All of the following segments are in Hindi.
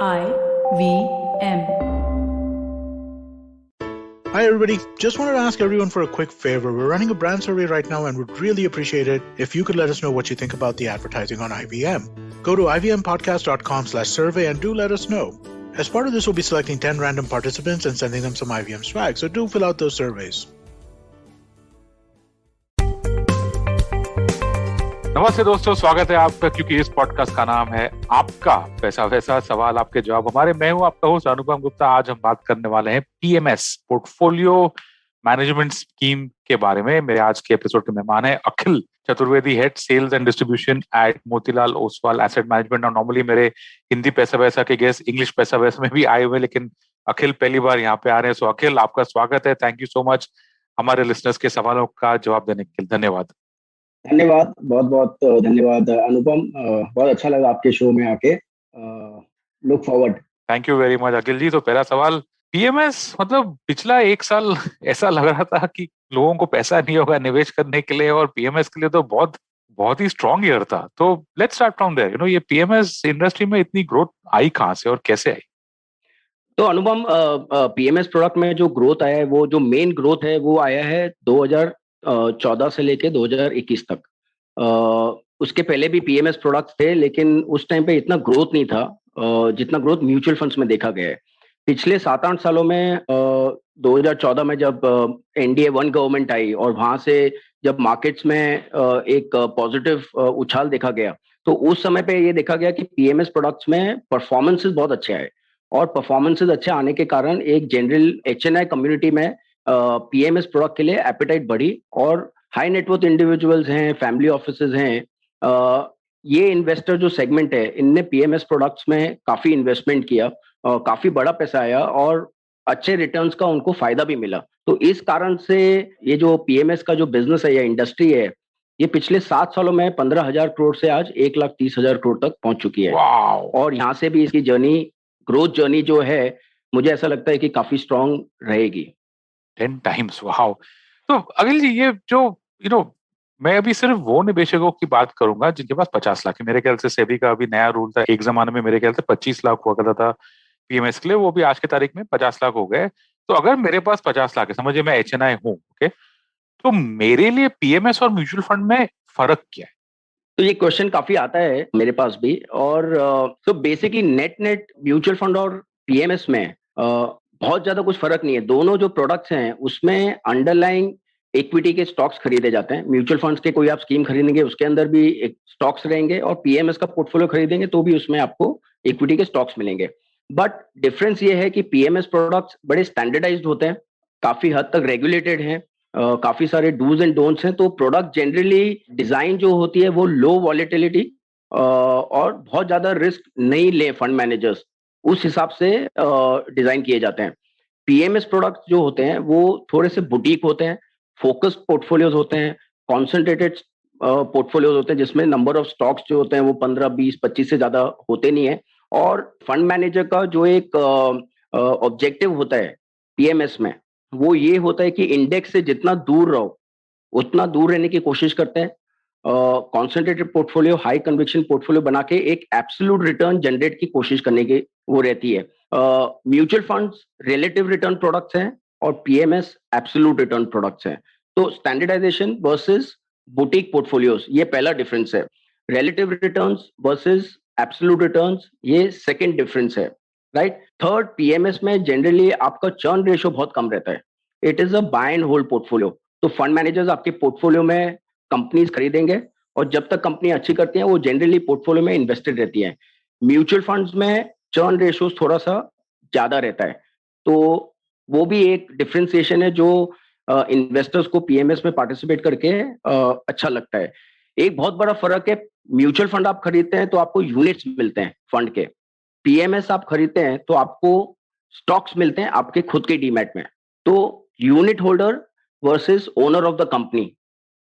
IVM. Hi everybody, just wanted to ask everyone for a quick favor. We're running a brand survey right now and would really appreciate it if you could let us know what you think about the advertising on IVM. Go to ivmpodcast.com/survey and do let us know. As part of this, we'll be selecting 10 random participants and sending them some IVM swag, so do fill out those surveys. नमस्ते दोस्तों, स्वागत है आपका, क्योंकि इस पॉडकास्ट का नाम है आपका पैसा वैसा, सवाल आपके जवाब हमारे। मैं हूं आपका होस्ट अनुपम गुप्ता। आज हम बात करने वाले हैं पीएमएस, पोर्टफोलियो मैनेजमेंट स्कीम के बारे में। मेरे आज के एपिसोड के मेहमान है Akhil Chaturvedi, head sales and distribution at Motilal Oswal asset management. और नॉर्मली मेरे हिंदी पैसा वैसा के गेस्ट इंग्लिश पैसा वैसा में भी आए हुए, लेकिन अखिल पहली बार यहाँ पे आ रहे हैं। सो अखिल, आपका स्वागत है। थैंक यू सो मच हमारे लिसनर्स के सवालों का जवाब देने के लिए। धन्यवाद। धन्यवाद, बहुत बहुत धन्यवाद अनुपम। बहुत अच्छा लगा आपके शो में आके। Look forward. Thank you very much Akhil ji. तो पहला सवाल, पीएमएस मतलब पिछला एक साल ऐसा लग रहा था कि लोगों को पैसा नहीं होगा निवेश करने के लिए, और पीएमएस के लिए तो बहुत बहुत ही स्ट्रॉन्ग ईयर था। तो लेट्स स्टार्ट फ्रॉम देयर। ये पीएमएस इंडस्ट्री में इतनी ग्रोथ आई कहाँ से और कैसे आई? तो अनुपम, पीएमएस प्रोडक्ट में जो ग्रोथ आया है, वो जो मेन ग्रोथ है वो आया है 2014 से लेके 2021 तक। उसके पहले भी पीएमएस प्रोडक्ट्स थे, लेकिन उस टाइम पे इतना ग्रोथ नहीं था जितना ग्रोथ म्यूचुअल फंड्स में देखा गया है। पिछले 7-8 सालों में 2014 में जब एनडीए 1 गवर्नमेंट आई और वहां से जब मार्केट्स में एक पॉजिटिव उछाल देखा गया, तो उस समय पे ये देखा गया कि पीएमएस प्रोडक्ट्स में परफॉर्मेंसेस बहुत अच्छे आए। और परफॉर्मेंसेस अच्छे आने के कारण एक जनरल एचएनआई कम्युनिटी में पीएमएस प्रोडक्ट के लिए एपेटाइट बढ़ी। और हाई नेटवर्थ इंडिविजुअल्स हैं, फैमिली ऑफिसेज हैं, ये इन्वेस्टर जो सेगमेंट है, इनने पीएमएस प्रोडक्ट्स में काफी इन्वेस्टमेंट किया, काफी बड़ा पैसा आया और अच्छे रिटर्न्स का उनको फायदा भी मिला। तो इस कारण से ये जो पीएमएस का जो बिजनेस है या इंडस्ट्री है, ये पिछले 7 सालों में 15,000 करोड़ से आज 1,30,000 करोड़ तक पहुंच चुकी है। और यहाँ से भी इसकी ग्रोथ जर्नी जो है, मुझे ऐसा लगता है कि काफी स्ट्रांग रहेगी। 10 times, वाओ। तो अखिल जी, ये जो मैं अभी सिर्फ वो निवेशकों की बात करूंगा जिनके पास 50 लाख है। मेरे ख्याल से सेबी का अभी नया रूल था, एक जमाने में मेरे ख्याल से 25 लाख हुआ करता था पीएमएस के लिए, वो भी आज की तारीख में 50 लाख हो गए। तो अगर मेरे पास 50 लाख है, समझिए मैं एचएनआई हूँ, ओके, तो मेरे लिए पीएमएस और म्यूचुअल फंड में फर्क क्या है? तो ये क्वेश्चन काफी आता है मेरे पास भी। और तो बेसिकली नेट म्यूचुअल फंड और पीएमएस में बहुत ज्यादा कुछ फर्क नहीं है। दोनों जो प्रोडक्ट्स हैं उसमें अंडरलाइंग इक्विटी के स्टॉक्स खरीदे जाते हैं। म्यूचुअल फंड्स के कोई आप स्कीम खरीदेंगे, उसके अंदर भी एक स्टॉक्स रहेंगे, और पीएमएस का पोर्टफोलियो खरीदेंगे तो भी उसमें आपको इक्विटी के स्टॉक्स मिलेंगे। बट डिफरेंस ये है कि पीएमएस प्रोडक्ट्स बड़े स्टैंडर्डाइज्ड होते हैं, काफी हद तक रेगुलेटेड हैं, काफी सारे डूज एंड डोंट्स हैं। तो प्रोडक्ट जनरली डिजाइन जो होती है वो लो वॉलेटिलिटी और बहुत ज्यादा रिस्क नहीं ले फंड मैनेजर्स, उस हिसाब से डिजाइन किए जाते हैं। पीएमएस प्रोडक्ट्स जो होते हैं वो थोड़े से बुटीक होते हैं, फोकस्ड पोर्टफोलियोज होते हैं, कॉन्सेंट्रेटेड पोर्टफोलियोज होते हैं, जिसमें नंबर ऑफ स्टॉक्स जो होते हैं वो 15, 20, 25 से ज्यादा होते नहीं है। और फंड मैनेजर का जो एक ऑब्जेक्टिव होता है पीएमएस में, वो ये होता है कि इंडेक्स से जितना दूर रहो उतना दूर रहने की कोशिश करते हैं। Concentrated portfolio, high conviction portfolio बना के एक एब्सोल्यूट रिटर्न जनरेट की कोशिश करने की वो रहती है। Mutual funds relative return products हैं और पीएमएस एब्सोल्यूट रिटर्न प्रोडक्ट्स हैं। तो स्टैंडर्डाइजेशन वर्सेस बुटीक पोर्टफोलियोज, ये पहला डिफरेंस है। Relative returns versus absolute returns, ये सेकंड डिफरेंस है, राइट। थर्ड, पीएमएस में जनरली आपका चर्न रेशियो बहुत कम रहता है। It is a buy and hold portfolio. तो फंड मैनेजर्स आपके पोर्टफोलियो में कंपनीज खरीदेंगे और जब तक कंपनी अच्छी करती है वो जनरली पोर्टफोलियो में इन्वेस्टेड रहती है। म्यूचुअल फंड्स में चर्न रेशियो थोड़ा सा ज्यादा रहता है। तो वो भी एक डिफरेंशिएशन है जो इन्वेस्टर्स को पीएमएस में पार्टिसिपेट करके अच्छा लगता है। एक बहुत बड़ा फर्क है, म्यूचुअल फंड आप खरीदते हैं तो आपको यूनिट्स मिलते हैं फंड के। पीएमएस आप खरीदते हैं तो आपको स्टॉक्स मिलते हैं आपके खुद के डीमैट में। तो unit holder versus owner of the company,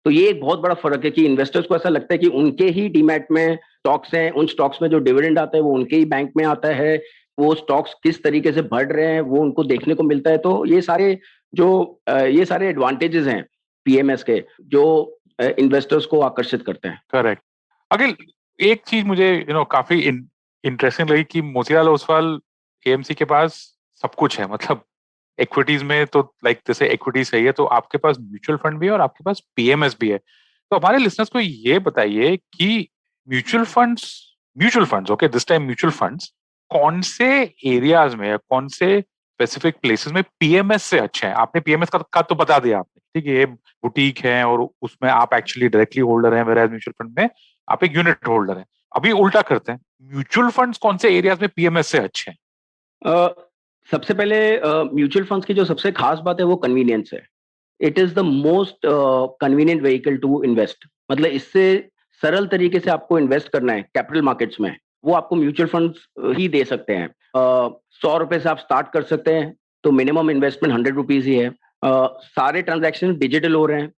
तो ये एक बहुत बड़ा फर्क है कि इन्वेस्टर्स को ऐसा लगता है कि उनके ही डीमैट में स्टॉक्स हैं, उन स्टॉक्स में जो डिविडेंड आता है वो उनके ही बैंक में आता है, वो स्टॉक्स किस तरीके से बढ़ रहे हैं वो उनको देखने को मिलता है। तो ये सारे एडवांटेजेस हैं पीएमएस के, जो इन्वेस्टर्स को आकर्षित करते हैं। करेक्ट। अखिल, एक चीज मुझे काफी इंटरेस्टिंग लगी कि मोतीलाल ओसवाल एएमसी के पास सब कुछ है, मतलब इक्विटीज में तो लाइक जैसे इक्विटी सही है तो आपके पास म्यूचुअल फंड भी है और आपके पास पीएमएस भी है। तो हमारे लिसनर्स को ये बताइए कि mutual funds okay, this time mutual funds कौन से एरियाज में या कौन से स्पेसिफिक प्लेसेस में पीएमएस से अच्छे हैं। आपने पीएमएस का तो बता दिया आपने, ठीक है, ये बुटीक है और उसमें आप एक्चुअली डायरेक्टली होल्डर हैं, वेयर म्यूचुअल फंड में आप एक यूनिट होल्डर हैं। अभी उल्टा करते हैं, म्यूचुअल फंड्स कौन से एरियाज में पीएमएस से अच्छे हैं? सबसे पहले म्यूचुअल फंड्स की जो सबसे खास बात है वो कन्वीनियंस है। It is the most convenient vehicle to invest. मतलब इससे सरल तरीके से आपको इन्वेस्ट करना है कैपिटल मार्केट्स में, वो आपको म्यूचुअल फंड्स ही दे सकते हैं। 100 रुपए से आप स्टार्ट कर सकते हैं, तो मिनिमम इन्वेस्टमेंट 100 रुपीज ही है। सारे ट्रांजैक्शन डिजिटल हो रहे हैं,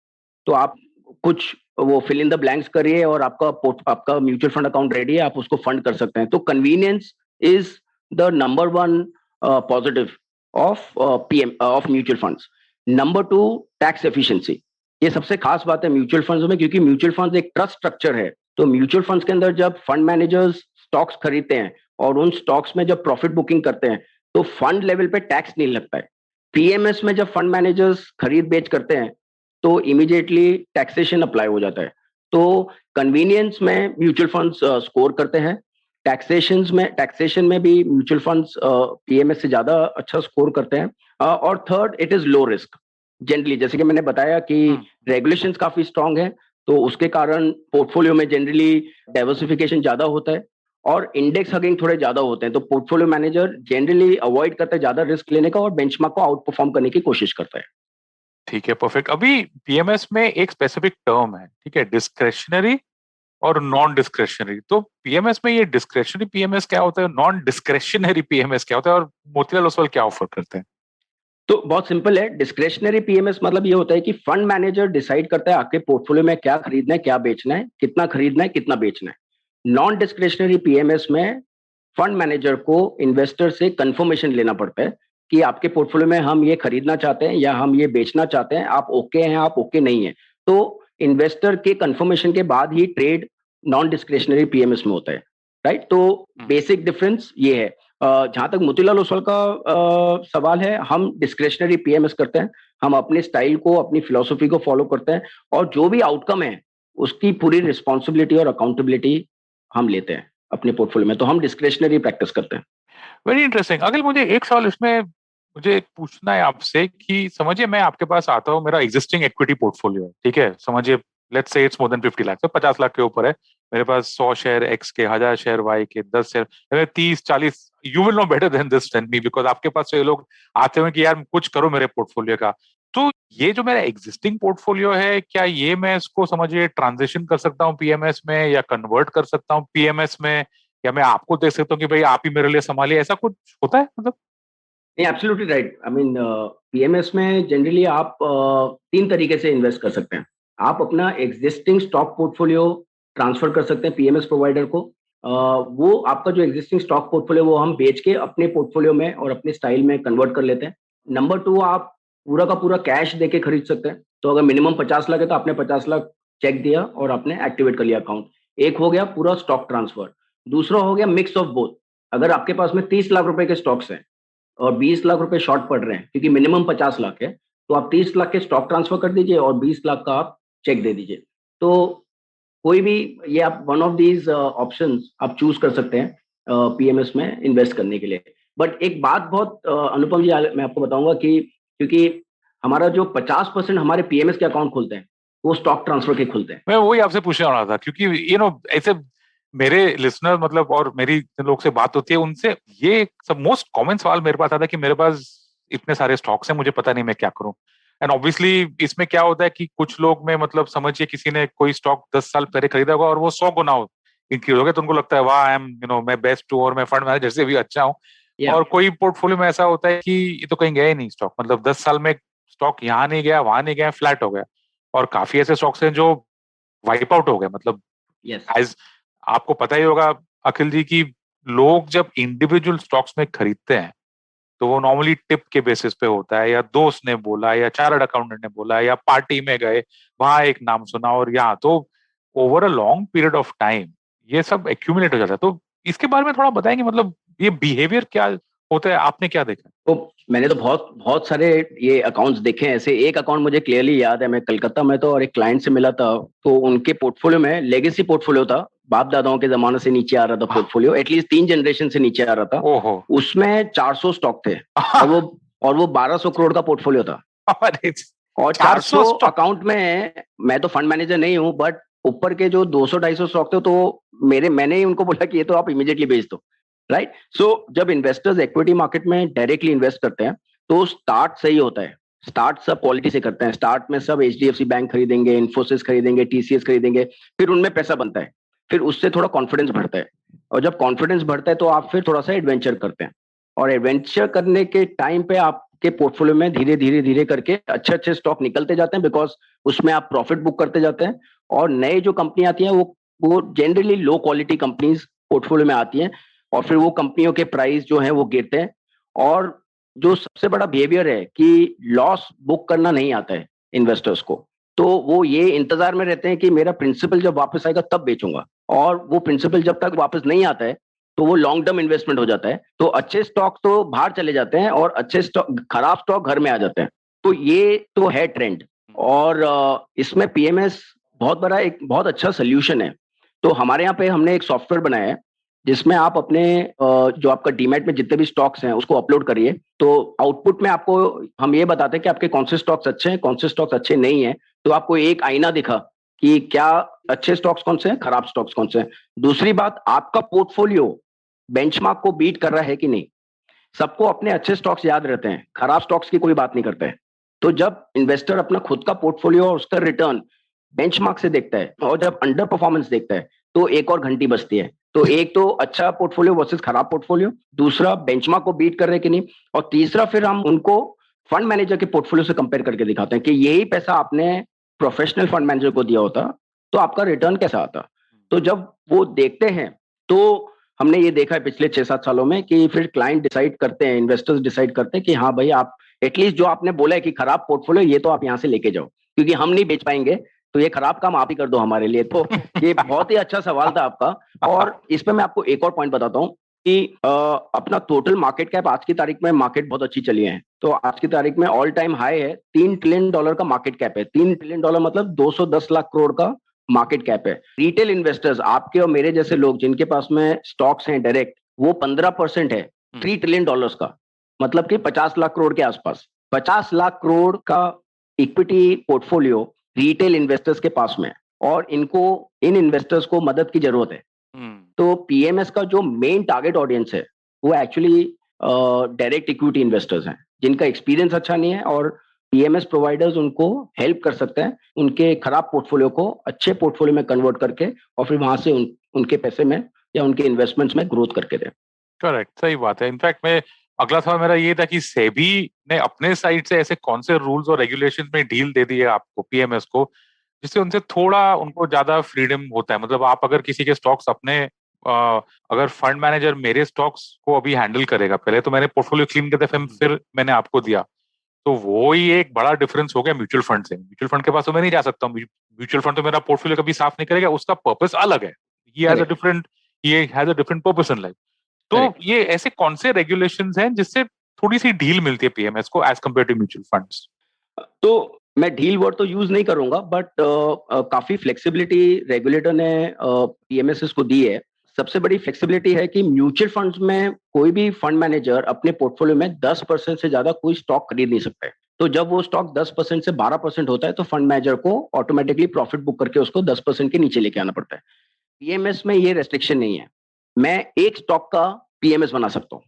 तो आप कुछ वो फिल इन द ब्लैंक्स करिए और आपका म्यूचुअल फंड अकाउंट रेडी है, आप उसको फंड कर सकते हैं। तो convenience is the number one positive of PM of mutual funds. Number two, tax efficiency. ये सबसे खास बात है म्यूचुअल फंड्स में, क्योंकि म्यूचुअल फंड्स एक ट्रस्ट स्ट्रक्चर है। तो म्यूचुअल फंड्स के अंदर जब फंड मैनेजर्स स्टॉक्स खरीदते हैं और उन स्टॉक्स में जब प्रॉफिट बुकिंग करते हैं, तो फंड लेवल पे टैक्स नहीं लगता है। पीएमएस में जब फंड मैनेजर्स खरीद बेच करते हैं, तो इमीडिएटली टैक्सेशन अप्लाई हो जाता है। तो कन्वीनियंस में म्यूचुअल फंड्स स्कोर करते हैं। टैक्सेशन में भी म्यूचुअल फंड्स पीएमएस से ज्यादा अच्छा स्कोर करते हैं। और third, it is low risk. Generally जैसे कि मैंने बताया कि रेगुलेशंस काफी स्ट्रांग है, तो उसके कारण पोर्टफोलियो में जनरली डाइवर्सिफिकेशन ज्यादा होता है और इंडेक्स हगिंग थोड़े ज्यादा होते हैं। तो पोर्टफोलियो मैनेजर जनरली अवॉइड करता है ज्यादा रिस्क लेने का और बेंचमार्क को आउट परफॉर्म करने की कोशिश करता है। ठीक है, परफेक्ट। अभी पीएमएस में एक स्पेसिफिक टर्म है, ठीक है, डिस्क्रेशनरी और नॉन डिस्क्रेशनरी। तो पीएमएस में ये डिस्क्रेशनरी पीएमएस क्या होता है, नॉन डिस्क्रेशनरी पीएमएस क्या होता है, और मोतीलाल ओसवाल क्या ऑफर करते हैं? तो बहुत सिंपल है। डिस्क्रेशनरी पीएमएस मतलब ये होता है कि फंड मैनेजर डिसाइड करता है आपके पोर्टफोलियो में क्या खरीदना है, क्या बेचना है, कितना खरीदना है, कितना बेचना है। नॉन डिस्क्रेशनरी पीएमएस में फंड मैनेजर को इन्वेस्टर से कंफर्मेशन लेना पड़ता है कि आपके पोर्टफोलियो में हम ये खरीदना चाहते हैं या हम ये बेचना चाहते हैं, आप ओके हैं, आप ओके नहीं है। तो इन्वेस्टर के कंफर्मेशन के बाद ही ट्रेड नॉन डिस्क्रेशनरी पीएमएस में होता है। राइट। तो बेसिक डिफरेंस ये है। जहां तक मोतीलाल ओसवाल का सवाल है, हम डिस्क्रेशनरी पीएमएस करते हैं। हम अपने स्टाइल को, अपनी फिलोसफी को फॉलो करते हैं और जो भी आउटकम है उसकी पूरी रिस्पॉन्सिबिलिटी और अकाउंटेबिलिटी हम लेते हैं अपने पोर्टफोलियो में। तो हम डिस्क्रेशनरी प्रैक्टिस करते हैं। Very interesting. अगर मुझे एक सवाल इसमें मुझे पूछना है आपसे कि समझिए मैं आपके पास आता हूँ, मेरा एग्जिस्टिंग इक्विटी पोर्टफोलियो है, ठीक है, समझिए let's say it's more than 50 lakh, तो 50 लाख के ऊपर है। मेरे पास 100 शेयर एक्स के, 1000 share Y K, 10 share 30-40, you will know better than this than me, because आपके पास से ये लोग आते हुए कि यार कुछ करो मेरे पोर्टफोलियो का। तो ये जो मेरा एग्जिस्टिंग पोर्टफोलियो है, क्या ये मैं इसको समझिए ट्रांजिशन कर सकता हूँ पीएमएस में, या कन्वर्ट कर सकता हूँ पीएमएस में, या मैं आपको दे सकता हूँ कि भाई आप ही मेरे लिए संभालिए, ऐसा कुछ होता है मतलब? नहीं, absolutely right. I mean PMS में जनरली आप 3 तरीके से इन्वेस्ट कर सकते हैं। आप अपना एग्जिस्टिंग स्टॉक पोर्टफोलियो ट्रांसफर कर सकते हैं पीएमएस प्रोवाइडर को। वो आपका जो एग्जिस्टिंग स्टॉक पोर्टफोलियो वो हम बेच के अपने पोर्टफोलियो में और अपने स्टाइल में कन्वर्ट कर लेते हैं। नंबर 2, आप पूरा का पूरा कैश दे के खरीद सकते हैं। तो अगर मिनिमम 50 लाख है तो आपने 50 लाख चेक दिया और आपने एक्टिवेट कर लिया अकाउंट। एक हो गया पूरा स्टॉक ट्रांसफर। दूसरा हो गया मिक्स ऑफ बोथ। अगर आपके पास में 30 लाख रुपए के स्टॉक्स हैं और 20 लाख रुपए शॉर्ट पड़ रहे हैं, क्योंकि मिनिमम 50 लाख है, तो आप 30 लाख के स्टॉक ट्रांसफर कर दीजिए और 20 लाख का आप चेक दे दीजिए। तो कोई भी, ये आप वन ऑफ दीज ऑप्शंस आप चूज कर सकते हैं पीएमएस में इन्वेस्ट करने के लिए। बट एक बात बहुत अनुपम जी, मैं आपको बताऊंगा कि क्योंकि हमारा जो 50% हमारे पीएमएस के अकाउंट खुलते हैं वो स्टॉक ट्रांसफर के खुलते हैं। मैं वही आपसे पूछने वाला था, क्योंकि ऐसे मेरे लिसनर मतलब और मेरी जिन लोग से बात होती है उनसे ये सब मोस्ट कॉमन सवाल मेरे पास आता है कि मेरे पास इतने सारे स्टॉक्स हैं, मुझे पता नहीं मैं क्या करूं। एंड ऑब्वियसली इसमें क्या होता है कि कुछ लोग में मतलब समझिए किसी ने कोई स्टॉक 10 साल पहले खरीदा होगा और वो 100 गुना इंक्रीज हो गया, तो उनको लगता है वाह आई एम मैं बेस्ट हूँ और मैं फंड मैनेजर से भी अच्छा हूँ। और कोई पोर्टफोलियो में ऐसा होता है कि ये तो कहीं गया ही नहीं स्टॉक, मतलब 10 साल में स्टॉक यहाँ नहीं गया, वहां नहीं गया, फ्लैट हो गया। और काफी ऐसे स्टॉक्स हैं जो वाइप आउट हो गए, मतलब यस। एज आपको पता ही होगा अखिल जी की लोग जब इंडिविजुअल स्टॉक्स में खरीदते हैं तो वो नॉर्मली टिप के बेसिस पे होता है, या दोस्त ने बोला, या चार्टर्ड अकाउंटेंट ने बोला, या पार्टी में गए वहां एक नाम सुना, और यहाँ तो over a long period of time ये सब एक्यूमुलेट हो जाता है। तो इसके बारे में थोड़ा बताएंगे, मतलब ये बिहेवियर क्या होता है, आपने क्या देखा? तो मैंने तो बहुत बहुत सारे ये अकाउंट्स देखे हैं। ऐसे एक अकाउंट मुझे क्लियरली याद है, मैं कलकत्ता में था और एक क्लाइंट से मिला था, तो उनके पोर्टफोलियो में लेगेसी पोर्टफोलियो था, बाप दादाओं के जमाने से नीचे आ रहा था पोर्टफोलियो, एटलीस्ट 3 जनरेशन से नीचे आ रहा था। ओहो। उसमें 400 स्टॉक थे और वो 1200 करोड़ का पोर्टफोलियो था। अरे, और 400 400 स्टॉक। अकाउंट में, मैं तो फंड मैनेजर नहीं हूं, बट ऊपर के जो 200-250 स्टॉक थे, तो मैंने ही उनको बोला कि ये तो आप इमीडिएटली बेच दो, राइट। सो जब इन्वेस्टर्स इक्विटी मार्केट में डायरेक्टली इन्वेस्ट करते हैं तो स्टार्ट सही होता है। स्टार्ट सब क्वालिटी से करते हैं। स्टार्ट में सब एचडीएफसी बैंक खरीदेंगे, इन्फोसिस खरीदेंगे, टीसीएस खरीदेंगे, फिर उनमें पैसा बनता है, फिर उससे थोड़ा कॉन्फिडेंस बढ़ता है, और जब कॉन्फिडेंस बढ़ता है तो आप फिर थोड़ा सा एडवेंचर करते हैं, और एडवेंचर करने के टाइम पे आपके पोर्टफोलियो में धीरे धीरे धीरे करके अच्छे अच्छे स्टॉक निकलते जाते हैं, बिकॉज उसमें आप प्रॉफिट बुक करते जाते हैं। और नए जो कंपनी आती हैं वो generally low quality companies portfolio में आती हैं, और फिर वो कंपनियों के प्राइस जो है वो गिरते हैं। और जो सबसे बड़ा बिहेवियर है कि लॉस बुक करना नहीं आता है इन्वेस्टर्स को, तो वो ये इंतजार में रहते हैं कि मेरा प्रिंसिपल जब वापस आएगा तब बेचूंगा, और वो प्रिंसिपल जब तक वापस नहीं आता है तो वो लॉन्ग टर्म इन्वेस्टमेंट हो जाता है। तो अच्छे स्टॉक तो बाहर चले जाते हैं और अच्छे स्टॉक, खराब स्टॉक घर में आ जाते हैं। तो ये तो है ट्रेंड, और इसमें पीएमएस बहुत बड़ा एक बहुत अच्छा सोल्यूशन है। तो हमारे यहाँ पे हमने एक सॉफ्टवेयर बनाया है जिसमें आप अपने जो आपका डीमैट में जितने भी स्टॉक्स हैं उसको अपलोड करिए, तो आउटपुट में आपको हम ये बताते हैं कि आपके कौन से स्टॉक्स अच्छे हैं, कौन से स्टॉक्स अच्छे नहीं हैं। तो आपको एक आईना दिखा कि क्या अच्छे स्टॉक्स कौन से हैं, खराब स्टॉक्स कौन से हैं। दूसरी बात, आपका पोर्टफोलियो बेंचमार्क को बीट कर रहा है कि नहीं। सबको अपने अच्छे स्टॉक्स याद रहते हैं, खराब स्टॉक्स की कोई बात नहीं करता है। तो जब इन्वेस्टर अपना खुद का पोर्टफोलियो और उसका रिटर्न बेंचमार्क से देखता है, और जब अंडर परफॉर्मेंस देखता है, तो एक और घंटी बजती है। तो एक तो अच्छा पोर्टफोलियो वर्सेस खराब पोर्टफोलियो, दूसरा बेंचमार्क को बीट कर रहे कि नहीं, और तीसरा फिर हम उनको फंड मैनेजर के पोर्टफोलियो से कंपेयर करके दिखाते हैं कि यही पैसा आपने प्रोफेशनल फंड मैनेजर को दिया होता तो आपका रिटर्न कैसा आता। तो जब वो देखते हैं, तो हमने ये देखा है पिछले 6-7 सालों में कि फिर क्लाइंट डिसाइड करते हैं, इन्वेस्टर्स डिसाइड करते हैं कि हाँ भाई, आप एटलीस्ट जो आपने बोला है कि खराब पोर्टफोलियो, ये तो आप यहाँ से लेके जाओ, क्योंकि हम नहीं बेच पाएंगे, तो ये खराब काम आप ही कर दो हमारे लिए। तो ये बहुत ही अच्छा सवाल था आपका। और इस पे मैं आपको एक और पॉइंट बताता हूँ कि अपना टोटल मार्केट कैप आज की तारीख में, मार्केट बहुत अच्छी चली है, तो आज की तारीख में ऑल टाइम हाई है, $3 ट्रिलियन का मार्केट कैप है। $3 ट्रिलियन मतलब 210 लाख करोड़ का मार्केट कैप है। रिटेल इन्वेस्टर्स, आपके और मेरे जैसे लोग जिनके पास में स्टॉक्स हैं डायरेक्ट, वो 15% है $3 ट्रिलियन का, मतलब कि 50 लाख करोड़ के आसपास। 50 लाख करोड़ का इक्विटी पोर्टफोलियो रिटेल इन्वेस्टर्स के पास में है, और इन इन्वेस्टर्स को मदद की जरूरत है। तो पीएमएस का जो मेन टारगेट ऑडियंस है वो एक्चुअली डायरेक्ट इक्विटी इन्वेस्टर्स हैं, जिनका एक्सपीरियंस अच्छा नहीं है, और पीएमएस प्रोवाइडर्स उनको हेल्प कर सकते हैं उनके खराब पोर्टफोलियो को अच्छे पोर्टफोलियो में कन्वर्ट करके, और फिर वहां से उनके पैसे में या उनके इन्वेस्टमेंट्स में ग्रोथ करके दें। करेक्ट, सही बात है। इनफैक्ट मैं, अगला सवाल मेरा ये था कि सेबी ने अपने साइड से ऐसे कौन से रूल्स और रेगुलेशंस में ढील दे दी है आपको, पीएमएस को, जिससे उनसे थोड़ा उनको ज्यादा फ्रीडम होता है। मतलब आप अगर किसी के स्टॉक्स अपने अगर फंड मैनेजर मेरे स्टॉक्स को अभी हैंडल करेगा, पहले तो मैंने पोर्टफोलियो क्लीन किया था, फिर मैंने आपको दिया, तो वो ही एक बड़ा डिफरेंस हो गया म्यूचुअल फंड से। म्यूचुअल फंड के पास तो मैं नहीं जा सकता हूँ, म्यूचुअल फंड तो मेरा पोर्टफोलियो कभी साफ नहीं करेगा, उसका पर्पस अलग है। He has a different he has a different purpose in life. तो ये ऐसे कौन से रेगुलेशंस हैं जिससे थोड़ी सी ढील मिलती है पीएमएस को as compared to mutual funds? तो मैं ढील वर्ड तो यूज नहीं करूंगा, बट काफी फ्लेक्सिबिलिटी रेगुलेटर ने पीएमएस को दी है। सबसे बड़ी फ्लेक्सिबिलिटी है कि म्यूचुअल फंड्स में कोई भी फंड मैनेजर अपने पोर्टफोलियो में 10% से ज्यादा कोई स्टॉक खरीद नहीं सकता है। तो जब वो स्टॉक 10% से 12% होता है, तो फंड मैनेजर को ऑटोमेटिकली प्रॉफिट बुक करके उसको 10% के नीचे लेके आना पड़ता है। पीएमएस में ये रेस्ट्रिक्शन नहीं है। मैं एक स्टॉक का पीएमएस बना सकता हूँ,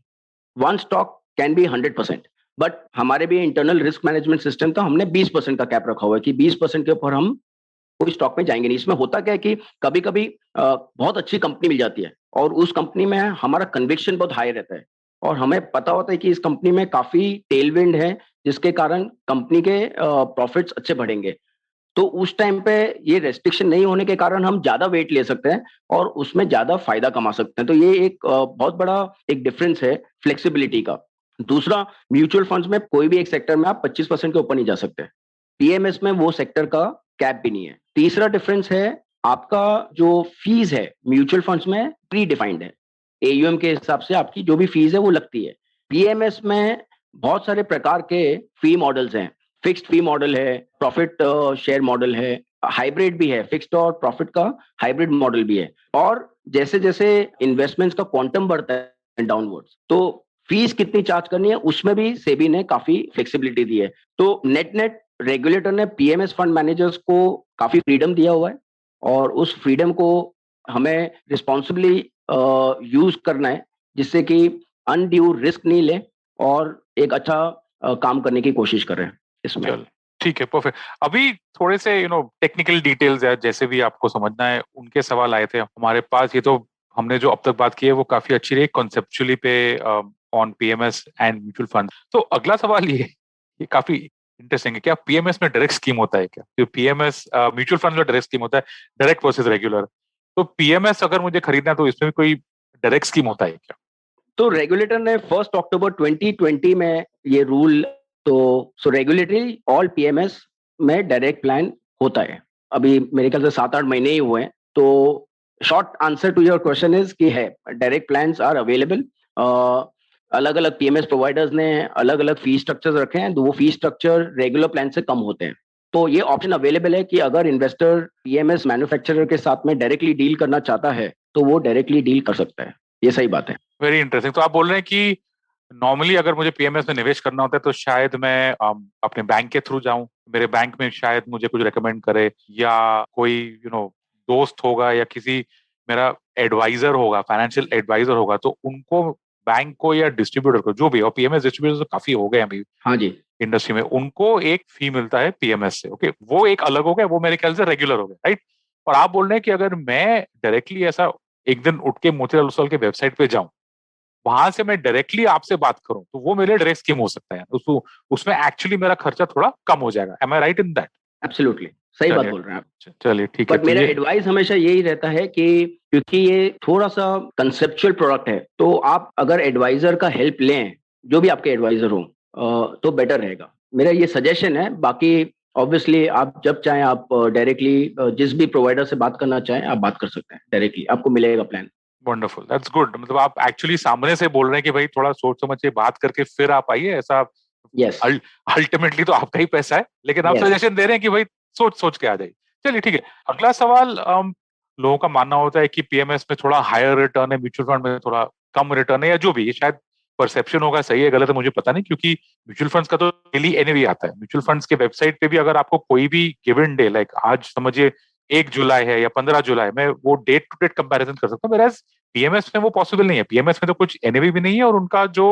one stock can be 100%, but हमारे भी इंटरनल रिस्क मैनेजमेंट सिस्टम था, हमने 20% का कैप रखा हुआ है कि 20% के ऊपर हम कोई स्टॉक में जाएंगे नहीं। इसमें होता क्या है कि कभी कभी बहुत अच्छी कंपनी मिल जाती है, और उस कंपनी में हमारा कन्विक्शन बहुत हाई रहता है, और हमें पता होता है कि इस कंपनी में काफी टेलविंड है, जिसके कारण कंपनी के प्रॉफिट्स अच्छे बढ़ेंगे। तो उस टाइम पे ये रेस्ट्रिक्शन नहीं होने के कारण हम ज्यादा वेट ले सकते हैं और उसमें ज्यादा फायदा कमा सकते हैं। तो ये एक बहुत बड़ा एक डिफरेंस है फ्लेक्सिबिलिटी का। दूसरा, म्यूचुअल फंड्स में कोई भी एक सेक्टर में आप 25% के ऊपर नहीं जा सकते। पीएमएस में वो सेक्टर का कैप भी नहीं है। तीसरा डिफरेंस है, आपका जो फीस है म्यूचुअल फंड्स में प्री डिफाइंड है, AUM के हिसाब से आपकी जो भी फीस है वो लगती है। PMS में बहुत सारे प्रकार के फी मॉडल्स हैं। फिक्स्ड फी मॉडल है, प्रॉफिट शेयर मॉडल है, हाइब्रिड भी है, फिक्स्ड और प्रॉफिट का हाइब्रिड मॉडल भी है। और जैसे जैसे इन्वेस्टमेंट्स का क्वांटम बढ़ता है डाउनवर्ड्स, तो फीस कितनी चार्ज करनी है उसमें भी सेबी ने काफी फ्लेक्सिबिलिटी दी है। तो नेट नेट रेगुलेटर ने PMS फंड मैनेजर्स को काफी फ्रीडम दिया हुआ है, और उस फ्रीडम को हमें रिस्पॉन्सिबली यूज करना है, जिससे कि अनड्यू रिस्क नहीं ले और एक अच्छा काम करने की कोशिश करें इसमें। चल ठीक है, परफेक्ट। अभी थोड़े से टेक्निकल डिटेल्स है, जैसे भी आपको समझना है उनके सवाल आए थे हमारे पास। ये तो हमने जो अब तक बात की है वो काफी अच्छी रही कॉन्सेप्चुअली पे on PMS and mutual fund. तो अगला सवाल ये काफी इंटरेस्टिंग है। क्या PMS में डायरेक्ट स्कीम होता है क्या? तो PMS म्यूचुअल फंड में डायरेक्ट स्कीम होता है, डायरेक्ट वर्सेस रेगुलर। तो PMS अगर मुझे खरीदना है तो इसमें भी कोई डायरेक्ट स्कीम होता है क्या? तो रेगुलेटर ने 1 अक्टूबर 2020 में ये रूल, तो रेगुलेटरी ऑल PMS में डायरेक्ट प्लान होता है। अभी मेरे ख्याल से 7-8 महीने ही हुए हैं। तो short answer to your question is कि है, डायरेक्ट प्लान्स आर अवेलेबल। अलग अलग PMS प्रोवाइडर्स ने अलग अलग फी स्ट्रक्चर्स रखे हैं, तो वो फी स्ट्रक्चर रेगुलर प्लान से कम होते हैं। तो ये ऑप्शन अवेलेबल है कि अगर इन्वेस्टर PMS मैन्युफैक्चरर के साथ में डायरेक्टली डील करना चाहता है तो वो डायरेक्टली डील कर सकता है। ये सही बात है। Very interesting. तो आप बोल रहे हैं कि नॉर्मली अगर मुझे PMS में निवेश करना होता है तो शायद मैं अपने बैंक के थ्रू जाऊं, मेरे बैंक में शायद मुझे कुछ रेकमेंड करे, या कोई दोस्त होगा या किसी मेरा एडवाइजर होगा, फाइनेंशियल एडवाइजर होगा, तो उनको, बैंक को या डिस्ट्रीब्यूटर को, जो भी, और PMS डिस्ट्रीब्यूटर तो काफी हो गए अभी हाँ जी। इंडस्ट्री में, उनको एक फी मिलता है PMS से। ओके, वो एक अलग हो गया, वो मेरे ख्याल से रेगुलर हो गया, राइट? और आप बोल रहे हैं कि अगर मैं डायरेक्टली ऐसा एक दिन उठ के मोतीलाल ओसवाल के वेबसाइट पे जाऊं, वहां से मैं डायरेक्टली आपसे बात करूं, तो वो मेरे डायरेक्ट स्कीम हो सकता है, उसमें एक्चुअली मेरा खर्चा थोड़ा कम हो जाएगा। Am I right in that? Absolutely सही बात चलिए, बोल रहे हैं आप। चलिए ठीक है। बट तो मेरा ये एडवाइस हमेशा यही रहता है कि क्योंकि ये थोड़ा सा कंसेप्चुअल प्रोडक्ट है, तो आप अगर एडवाइजर का हेल्प लें, जो भी आपके एडवाइजर हो, तो बेटर रहेगा। मेरा ये सजेशन है। बाकी ऑब्वियसली आप जब चाहें आप डायरेक्टली जिस भी प्रोवाइडर से बात करना चाहें आप बात कर सकते हैं, डायरेक्टली आपको मिलेगा प्लान। Wonderful, that's good. मतलब आप एक्चुअली सामने से बोल रहे हैं कि भाई थोड़ा सोच समझ के बात करके फिर आप आइए, ऐसा। यस। अल्टीमेटली तो आपका ही पैसा है, लेकिन आप यस। सजेशन दे रहे हैं कि भाई सोच सोच के आ जाइए। चलिए ठीक है। अगला सवाल, लोगों का मानना होता है कि PMS में थोड़ा हायर रिटर्न है, म्यूचुअल फंड में थोड़ा कम रिटर्न है, या जो भी, ये शायद परसेप्शन होगा, सही है गलत है मुझे पता नहीं, क्योंकि म्यूचुअल फंड्स का तो डेली एनएवी आता है। म्यूचुअल फंड्स के वेबसाइट पे भी अगर आपको कोई भी गिवन डे, लाइक आज समझिए 1 जुलाई है या 15 जुलाई, मैं वो डेट टू डेट कंपैरिजन कर सकता हूँ, मेरा PMS में वो पॉसिबल नहीं है। PMS में तो कुछ एनएवी भी नहीं है, और उनका जो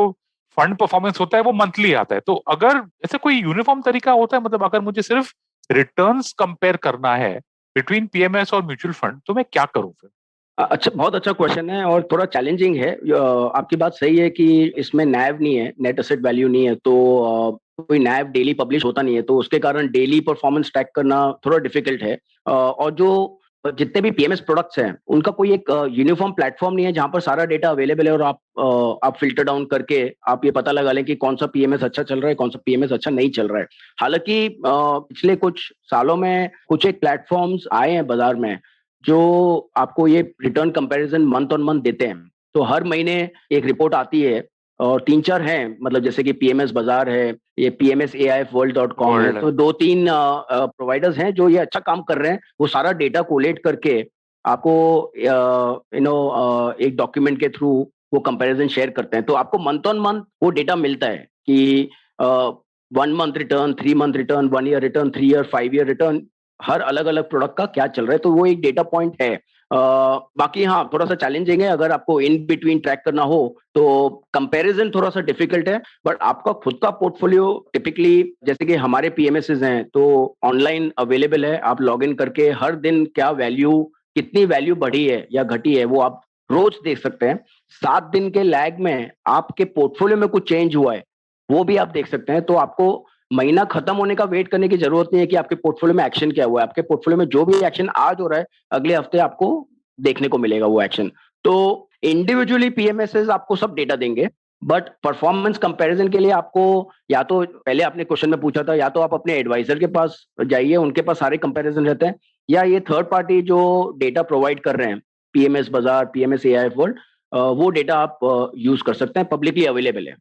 फंड परफॉर्मेंस होता है वो मंथली आता है। तो अगर ऐसे कोई यूनिफॉर्म तरीका होता है, मतलब अगर मुझे सिर्फ रिटर्न्स कंपेयर करना है बिटवीन PMS और म्यूचुअल फंड, तो मैं क्या करूं फिर? अच्छा, बहुत अच्छा क्वेश्चन है और थोड़ा चैलेंजिंग है। आपकी बात सही है कि इसमें नैव नहीं है, नेट एसेट वैल्यू नहीं है, तो कोई नैव डेली पब्लिश होता नहीं है, तो उसके कारण डेली परफॉर्मेंस ट्रैक करना थोड़ा डिफिकल्ट है। और जो जितने भी PMS प्रोडक्ट्स हैं उनका कोई एक यूनिफॉर्म प्लेटफॉर्म नहीं है जहां पर सारा डेटा अवेलेबल है और आप फिल्टर डाउन करके आप ये पता लगा लें कि कौन सा PMS अच्छा चल रहा है, कौन सा PMS अच्छा नहीं चल रहा है। हालांकि पिछले कुछ सालों में कुछ एक प्लेटफॉर्म्स आए हैं बाजार में जो आपको ये return comparison month on month देते हैं। तो हर महीने एक रिपोर्ट आती है, और 3-4 हैं, मतलब जैसे कि PMS बाजार है, ये PMSAIFworld.com है, वर्ल्ड है। तो 2-3 प्रोवाइडर्स हैं जो ये अच्छा काम कर रहे हैं। वो सारा डेटा कोलेट करके आपको एक डॉक्यूमेंट के थ्रू वो कंपैरिजन शेयर करते हैं। तो आपको मंथ ऑन मंथ वो डेटा मिलता है कि 1 month return, 3 month return, 1 year return, 3 year, 5 year return, हर अलग अलग प्रोडक्ट का क्या चल रहा है। तो वो एक डेटा पॉइंट है। बाकी हाँ, थोड़ा सा चैलेंजिंग है। अगर आपको इन बिटवीन ट्रैक करना हो तो कंपैरिजन थोड़ा सा डिफिकल्ट है। बट आपका खुद का पोर्टफोलियो टिपिकली, जैसे कि हमारे PMSs हैं, तो ऑनलाइन अवेलेबल है। आप लॉग इन करके हर दिन क्या वैल्यू, कितनी वैल्यू बढ़ी है या घटी है वो आप रोज देख सकते हैं। 7 दिन के लैग में आपके पोर्टफोलियो में कुछ चेंज हुआ है वो भी आप देख सकते हैं। तो आपको महीना खत्म होने का वेट करने की जरूरत नहीं है कि आपके पोर्टफोलियो में एक्शन क्या हुआ है। आपके पोर्टफोलियो में जो भी एक्शन आज हो रहा है अगले हफ्ते आपको देखने को मिलेगा वो एक्शन। तो इंडिविजुअली PMSs आपको सब डेटा देंगे, बट परफॉर्मेंस कंपैरिजन के लिए आपको, या तो पहले आपने क्वेश्चन में पूछा था, या तो आप अपने एडवाइजर के पास जाइए, उनके पास सारे कंपैरिजन रहते हैं, या ये थर्ड पार्टी जो डेटा प्रोवाइड कर रहे हैं, PMS बाजार, PMSAIF वर्ल्ड, वो डेटा आप यूज कर सकते हैं, पब्लिकली अवेलेबल है।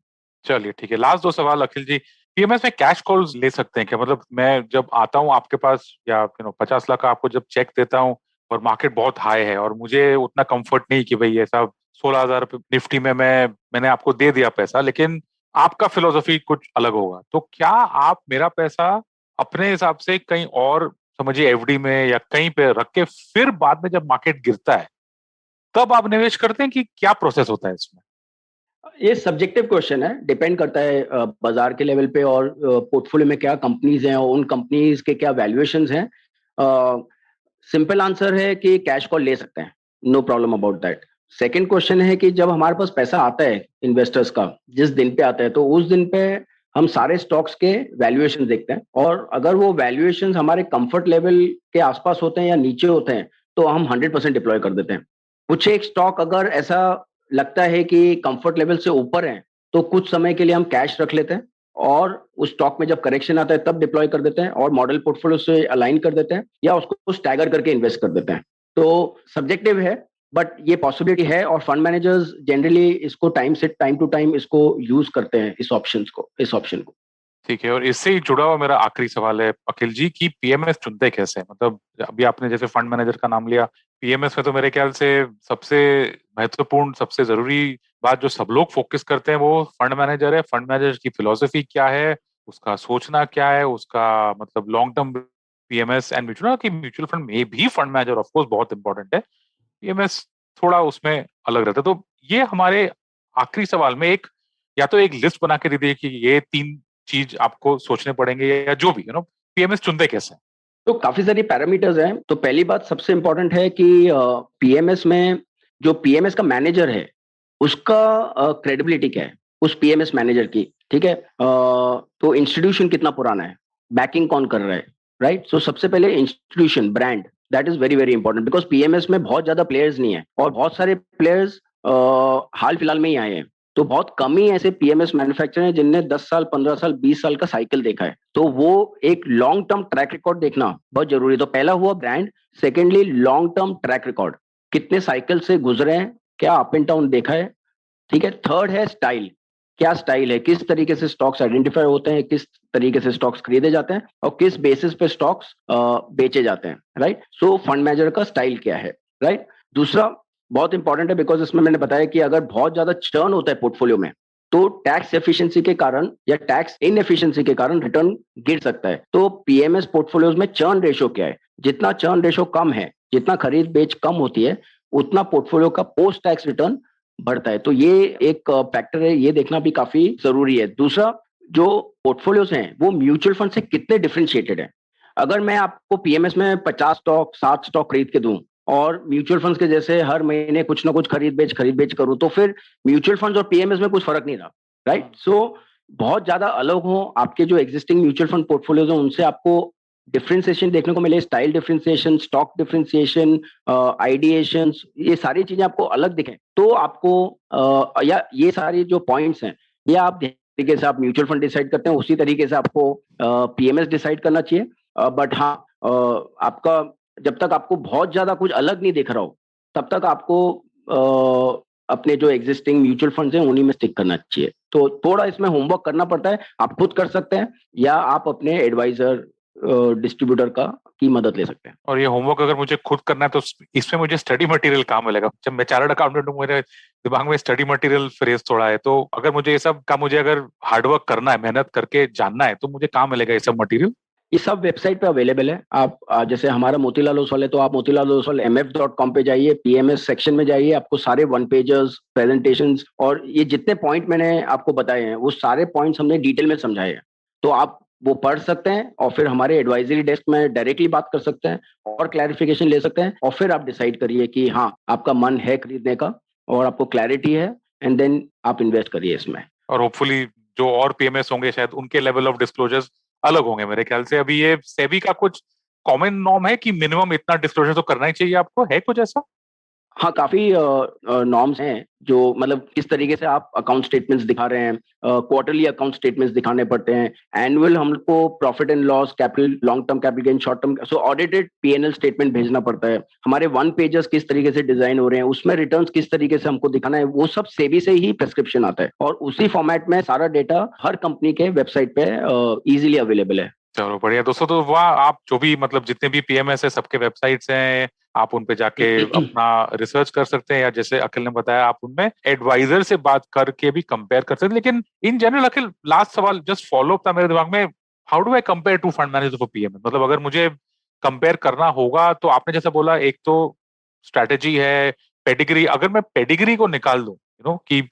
चलिए ठीक है, लास्ट 2 सवाल अखिल जी। पीएमएस में कैश कॉल्स ले सकते हैं क्या? मतलब मैं जब आता हूँ आपके पास या 50 लाख का आपको जब चेक देता हूँ और मार्केट बहुत हाई है और मुझे उतना कंफर्ट नहीं कि भाई ये सब 16,000 निफ्टी में मैंने आपको दे दिया पैसा, लेकिन आपका फिलोसफी कुछ अलग होगा, तो क्या आप मेरा पैसा अपने हिसाब से कहीं और, समझिए एफडी में या कहीं पे रख के फिर बाद में जब मार्केट गिरता है तब आप निवेश करते हैं, कि क्या प्रोसेस होता है इसमें? ये सब्जेक्टिव क्वेश्चन है, डिपेंड करता है बाजार के लेवल पे और पोर्टफोलियो में क्या कंपनीज हैं और उन कंपनीज के क्या वैल्यूएशंस हैं। सिंपल आंसर है कि कैश कॉल ले सकते हैं, no problem about that. Second question है कि जब हमारे पास पैसा आता है इन्वेस्टर्स का, जिस दिन पे आता है, तो उस दिन पे हम सारे स्टॉक्स के वैल्यूएशन देखते हैं, और अगर वो वैल्यूएशन हमारे कंफर्ट लेवल के आसपास होते हैं या नीचे होते हैं तो हम 100% डिप्लॉय कर देते हैं। कुछ एक स्टॉक अगर ऐसा लगता है कि कंफर्ट लेवल से ऊपर है तो कुछ समय के लिए हम कैश रख लेते हैं, और उस स्टॉक में जब करेक्शन आता है तब डिप्लॉय कर देते हैं और मॉडल पोर्टफोलियो से अलाइन कर देते हैं या उसको स्टैगर करके इन्वेस्ट कर देते हैं। तो सब्जेक्टिव है, बट ये पॉसिबिलिटी है, और फंड मैनेजर्स जनरली इसको टाइम टू टाइम इसको यूज करते हैं, इस ऑप्शन को। ठीक है, और इससे ही जुड़ा हुआ मेरा आखिरी सवाल है अखिल जी, कि पीएमएस चुनते कैसे हैं? मतलब अभी आपने जैसे फंड मैनेजर का नाम लिया, पीएमएस में तो मेरे ख्याल से सबसे महत्वपूर्ण, सबसे जरूरी बात जो सब लोग फोकस करते हैं वो फंड मैनेजर है। फंड मैनेजर की फिलोसफी क्या है, उसका सोचना क्या है, उसका मतलब long term PMS and mutual, कि म्यूचुअल फंड में भी फंड मैनेजर ऑफ कोर्स बहुत इंपॉर्टेंट है, पीएमएस थोड़ा उसमें अलग रहता है। तो ये हमारे आखिरी सवाल में एक, या तो एक लिस्ट बना के दे दीजिए कि ये 3 चीज आपको सोचने पड़ेंगे या जो भी पीएमएस चुनते कैसे हैं? तो काफी सारी पैरामीटर्स हैं। तो पहली बात सबसे इंपॉर्टेंट है कि पीएमएस में जो पीएमएस का मैनेजर है उसका क्रेडिबिलिटी क्या है, उस पीएमएस मैनेजर की। ठीक है, तो इंस्टीट्यूशन कितना पुराना है, बैकिंग कौन कर रहा है, राइट। सो सबसे पहले institution, brand, that is very very important, because PMS में बहुत ज्यादा प्लेयर्स नहीं है और बहुत सारे प्लेयर्स हाल फिलहाल में ही आए हैं। तो बहुत कम ही ऐसे पीएमएस मैन्युफैक्चरर हैं जिनने 10 साल, 15 साल, 20 साल का साइकिल देखा है। तो वो एक लॉन्ग टर्म ट्रैक रिकॉर्ड देखना बहुत जरूरी है। तो पहला हुआ brand, secondly long term track record, कितने साइकिल से गुजरे हैं, क्या अप एंड डाउन देखा है। ठीक है, थर्ड है स्टाइल, क्या स्टाइल है, किस तरीके से स्टॉक्स आइडेंटिफाई होते हैं, किस तरीके से स्टॉक्स खरीदे जाते हैं और किस बेसिस पे स्टॉक्स बेचे जाते हैं, राइट। सो फंड मैनेजर का स्टाइल क्या है, राइट। दूसरा बहुत इंपॉर्टेंट है, बिकॉज इसमें मैंने बताया कि अगर बहुत ज्यादा चर्न होता है पोर्टफोलियो में तो टैक्स एफिशिएंसी के कारण या टैक्स इनएफिशिएंसी के कारण रिटर्न गिर सकता है। तो पीएमएस पोर्टफोलियोज में चर्न रेशो क्या है, जितना चर्न रेशो कम है, जितना खरीद बेच कम होती है, उतना पोर्टफोलियो का पोस्ट टैक्स रिटर्न बढ़ता है। तो ये एक फैक्टर है, ये देखना भी काफी जरूरी है। दूसरा, जो पोर्टफोलियोज हैं वो म्यूचुअल फंड से कितने डिफरेंशिएटेड है। अगर मैं आपको पीएमएस में 50 स्टॉक, 60 स्टॉक खरीद के दूं और म्यूचुअल फंड्स के जैसे हर महीने कुछ ना कुछ खरीद बेच करूं, तो फिर म्यूचुअल फंड्स और पीएमएस में कुछ फर्क नहीं रहा, राइट। सो बहुत ज्यादा अलग हो आपके जो एग्जिस्टिंग म्यूचुअल फंड पोर्टफोलियोज हैं, उनसे आपको डिफरेंशिएशन देखने को मिले, style differentiation, stock differentiation, ideation, ये सारी चीजें आपको अलग दिखें, तो आपको या ये सारी जो पॉइंट्स हैं, ये आप तरीके से आप म्यूचुअल फंड डिसाइड करते हैं उसी तरीके से आपको पीएमएस डिसाइड करना चाहिए। बट हाँ, आपका जब तक आपको बहुत ज्यादा कुछ अलग नहीं दिख रहा हो तब तक आपको अपने जो एग्जिस्टिंग म्यूचुअल फंड्स हैं उन्हीं में स्टिक करना चाहिए। तो थोड़ा इसमें होमवर्क करना पड़ता है, आप खुद कर सकते हैं या आप अपने एडवाइजर, डिस्ट्रीब्यूटर का की मदद ले सकते हैं। और ये होमवर्क अगर मुझे खुद करना है तो इसमें मुझे स्टडी मटेरियल कहाँ मिलेगा? जब मैं चार्टर्ड अकाउंटेंट हूँ, मेरे दिमाग में स्टडी मटेरियल फ्रेज थोड़ा है, तो अगर मुझे ये सब का मुझे अगर हार्डवर्क करना है, मेहनत करके जानना है, तो मुझे कहाँ मिलेगा ये सब मटेरियल? ये सब वेबसाइट पे अवेलेबल है। आप जैसे हमारा मोतीलाल ओसवाल है तो आप motilalooswalmf.com पे जाइए, पीएमएस सेक्शन में जाइए, आपको सारे वन पेजर्स, प्रेजेंटेशंस और ये जितने पॉइंट मैंने आपको बताए हैं वो सारे पॉइंट्स हमने डिटेल में समझाए हैं। तो आप वो पढ़ सकते हैं और फिर हमारे एडवाइजरी डेस्क में डायरेक्टली बात कर सकते हैं और क्लैरिफिकेशन ले सकते हैं, और फिर आप डिसाइड करिए कि हाँ आपका मन है खरीदने का और आपको क्लैरिटी है, एंड देन आप इन्वेस्ट करिए इसमें। और होपफुली जो और पीएमएस होंगे शायद उनके लेवल ऑफ डिस्क्लोजर्स अलग होंगे मेरे ख्याल से। अभी ये सेबी का कुछ कॉमन नॉर्म है कि मिनिमम इतना डिस्क्लोजर तो करना ही चाहिए आपको, है कुछ ऐसा? हाँ, काफ़ी नॉर्म्स हैं जो मतलब किस तरीके से आप अकाउंट स्टेटमेंट्स दिखा रहे हैं, क्वार्टरली अकाउंट स्टेटमेंट्स दिखाने पड़ते हैं, एनुअल हमको profit and loss, capital, long term capital gain, short term, so audited PNL statement भेजना पड़ता है। हमारे वन पेजेस किस तरीके से डिजाइन हो रहे हैं, उसमें रिटर्न्स किस तरीके से हमको दिखाना है, वो सब सेबी से ही प्रेस्क्रिप्शन आता है और उसी फॉर्मेट में सारा डेटा हर कंपनी के वेबसाइट पे इजीली अवेलेबल है। चलो बढ़िया दोस्तों, तो वाह, आप जो भी मतलब जितने भी पीएमएस है सबके वेबसाइट्स हैं, आप उन पे जाके अपना रिसर्च कर सकते हैं, या जैसे अखिल ने बताया आप उनमें एडवाइजर से बात करके भी कंपेयर कर सकते हैं। लेकिन इन जनरल अखिल, लास्ट सवाल जस्ट फॉलो अप था मेरे दिमाग में, how do I compare two fund manager for PMS? मतलब अगर मुझे कंपेयर करना होगा तो आपने जैसा बोला, एक तो स्ट्रेटेजी है, पेडिग्री, अगर मैं पेडिग्री को निकाल दूं, कि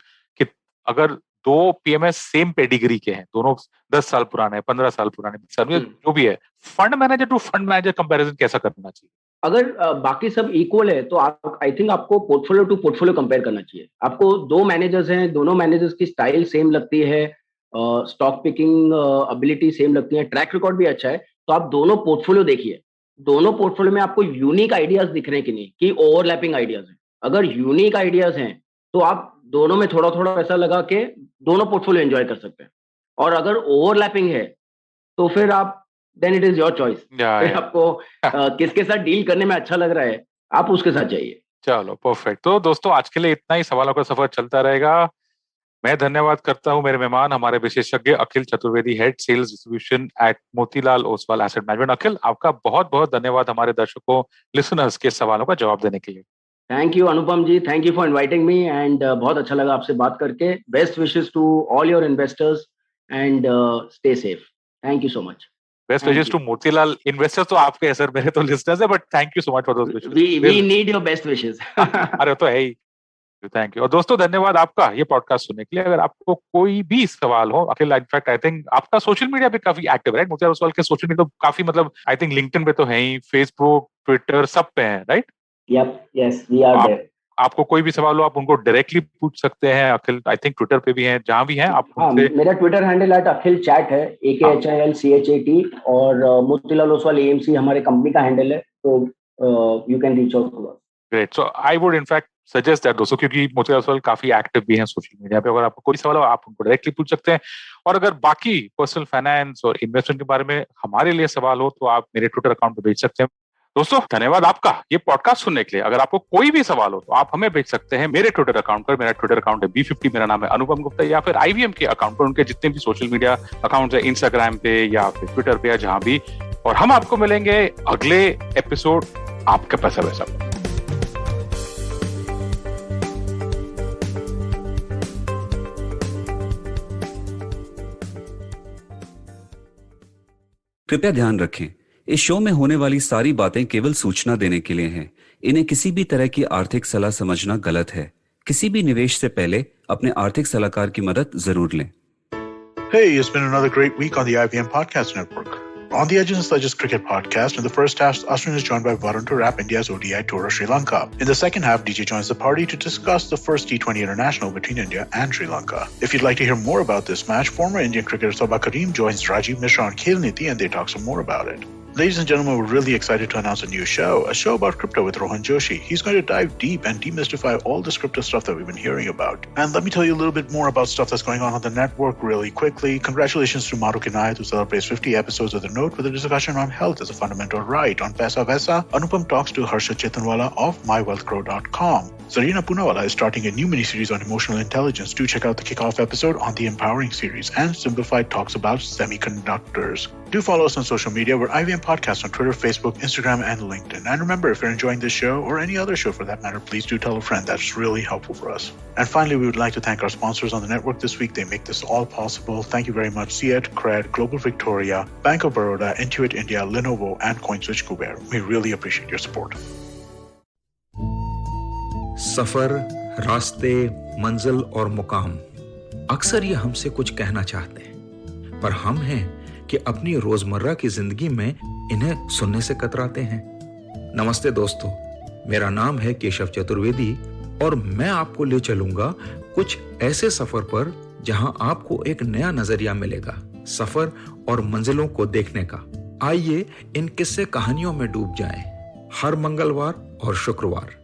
अगर दो पीएमएस सेम पेडिग्री के हैं, दोनों 10 साल पुराने, 15 साल पुराने, जो भी है, fund manager to fund manager comparison कैसा करना चाहिए? अगर बाकी सब इक्वल है तो आप आई थिंक आपको पोर्टफोलियो टू पोर्टफोलियो कंपेयर करना चाहिए। आपको दो मैनेजर्स हैं, दोनों मैनेजर्स की स्टाइल सेम लगती है, स्टॉक पिकिंग एबिलिटी सेम लगती है, ट्रैक रिकॉर्ड भी अच्छा है, तो आप दोनों पोर्टफोलियो देखिए। दोनों पोर्टफोलियो में आपको यूनिक आइडियाज दिख रहे हैं कि नहीं, कि ओवरलैपिंग आइडियाज हैं। अगर यूनिक आइडियाज हैं तो आप दोनों में थोड़ा थोड़ा पैसा लगा के दोनों पोर्टफोलियो एंजॉय कर सकते हैं। और अगर ओवरलैपिंग है तो फिर आप then it is your choice. फिर आपको किसके साथ डील करने में अच्छा लग रहा है, आप उसके साथ जाइए। चलो परफेक्ट। तो दोस्तों आज के लिए इतना ही, सवालों का सफर चलता रहेगा। मैं धन्यवाद करता हूं मेरे मेहमान, हमारे विशेषज्ञ Akhil Chaturvedi, head sales distribution at Motilal Oswal asset management. Akhil, आपका बहुत बहुत धन्यवाद हमारे दर्शकों, लिसनर्स के सवालों का जवाब देने के लिए। Thank you Anupam ji, thank you for inviting me and बहुत अच्छा लगा आपसे बात करके। Best wishes to all your investors and stay safe. Thank you so much. Best wishes to Motilal investors तो आपके हैं सर, मेरे तो लिसनर्स है, but thank you so much for those wishes. We need your best wishes. अरे तो है ही, थैंक यू। और दोस्तों धन्यवाद आपका ये पॉडकास्ट सुनने के लिए। अगर आपको कोई भी सवाल हो, अखिल इनफैक्ट आई थिंक आपका सोशल मीडिया पे काफी एक्टिव है, मोतीलाल ओसवाल के सोशल मीडिया तो काफी, मतलब आई थिंक लिंक्डइन पे तो है ही, फेसबुक, ट्विटर, सब पे है, right? Yup, yes, we are there. आपको कोई भी सवाल हो आप उनको डायरेक्टली पूछ सकते हैं। अखिल आई थिंक ट्विटर पे भी हैं, जहां भी हैं आप उनसे। मेरा ट्विटर हैंडल @अखिल चैट है, AKHILCHAT, और मोतीलाल ओसवाल AMC हमारे कंपनी का हैंडल है, तो you can reach out to us. Great. So I would in fact suggest that दोस्तों, क्योंकि मोतीलाल ओसवाल काफी एक्टिव भी हैं सोशल मीडिया पे, अगर आपको कोई सवाल हो आप उनको डायरेक्टली पूछ सकते हैं। और अगर बाकी पर्सनल फाइनेंस और इन्वेस्टमेंट के बारे में हमारे लिए सवाल हो तो आप मेरे ट्विटर अकाउंट पे भेज सकते हैं। दोस्तों धन्यवाद आपका ये पॉडकास्ट सुनने के लिए। अगर आपको कोई भी सवाल हो तो आप हमें भेज सकते हैं मेरे ट्विटर अकाउंट पर। मेरा ट्विटर अकाउंट है B50, मेरा नाम है अनुपम गुप्ता, या फिर IVM के अकाउंट पर, उनके जितने भी सोशल मीडिया अकाउंट है, इंस्टाग्राम पे या फिर ट्विटर पे या जहां भी। और हम आपको मिलेंगे अगले एपिसोड आपका पैसा वैसा। कृपया ध्यान रखें, इस शो में होने वाली सारी बातें केवल सूचना देने के लिए हैं। इन्हें किसी भी तरह की आर्थिक सलाह समझना गलत है। किसी भी निवेश से पहले अपने आर्थिक सलाहकार की मदद जरूर लें। Hey, it's been another great week on the IVM Podcast Network. On the Edges and Sledges Cricket Podcast, in the first half, Ashwin is joined by Varun to wrap India's ODI tour of Sri Lanka. In the second half, DJ joins the party to discuss the first T20 international between India and Sri Lanka. If you'd like to hear more about this match, former Indian cricketer Sabah Karim joins Rajiv Mishra on Khel Niti and they talk some more about it. Ladies and gentlemen, we're really excited to announce a new show about crypto with Rohan Joshi. He's going to dive deep and demystify all this crypto stuff that we've been hearing about. And let me tell you a little bit more about stuff that's going on the network really quickly. Congratulations to Maru Kinayat, who celebrates 50 episodes of The Note with a discussion on health as a fundamental right. On Paisa Vaisa, Anupam talks to Harsha Chetanwala of MyWealthGrow.com. Zarina Poonawala is starting a new miniseries on emotional intelligence. Do check out the kickoff episode on the Empowering series. And Simplified talks about semiconductors. Do follow us on social media. We're IVM Podcast on Twitter, Facebook, Instagram, and LinkedIn. And remember, if you're enjoying this show or any other show for that matter, please do tell a friend. That's really helpful for us. And finally, we would like to thank our sponsors on the network this week. They make this all possible. Thank you very much. CET, Cred, Global Victoria, Bank of Baroda, Intuit India, Lenovo, and CoinSwitch Kuber. We really appreciate your support. सफर, रास्ते, मंजिल और मुकाम अक्सर ये हमसे कुछ कहना चाहते हैं, पर हम हैं कि अपनी रोजमर्रा की जिंदगी में इन्हें सुनने से कतराते हैं। नमस्ते दोस्तों, मेरा नाम है केशव चतुर्वेदी और मैं आपको ले चलूंगा कुछ ऐसे सफर पर जहां आपको एक नया नजरिया मिलेगा सफर और मंजिलों को देखने का। आइए इन किस्से कहानियों में डूब जाएं। हर मंगलवार और शुक्रवार